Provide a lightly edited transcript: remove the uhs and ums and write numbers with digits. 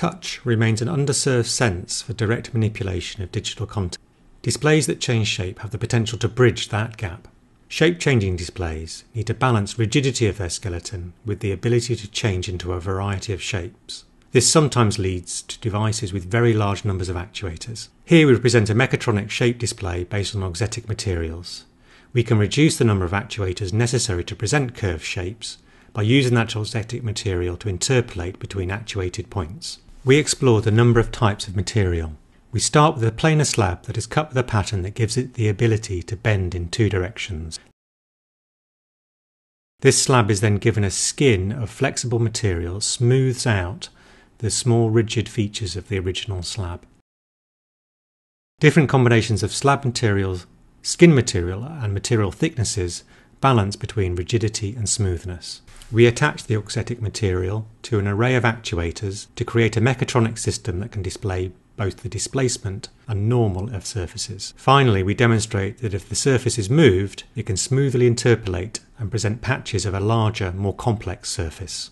Touch remains an underserved sense for direct manipulation of digital content. Displays that change shape have the potential to bridge that gap. Shape-changing displays need to balance rigidity of their skeleton with the ability to change into a variety of shapes. This sometimes leads to devices with very large numbers of actuators. Here we represent a mechatronic shape display based on auxetic materials. We can reduce the number of actuators necessary to present curved shapes by using that auxetic material to interpolate between actuated points. We explore the number of types of material. We start with a planar slab that is cut with a pattern that gives it the ability to bend in two directions. This slab is then given a skin of flexible material that smooths out the small rigid features of the original slab. Different combinations of slab materials, skin material and material thicknesses balance between rigidity and smoothness. We attach the auxetic material to an array of actuators to create a mechatronic system that can display both the displacement and normal of surfaces. Finally, we demonstrate that if the surface is moved, it can smoothly interpolate and present patches of a larger, more complex surface.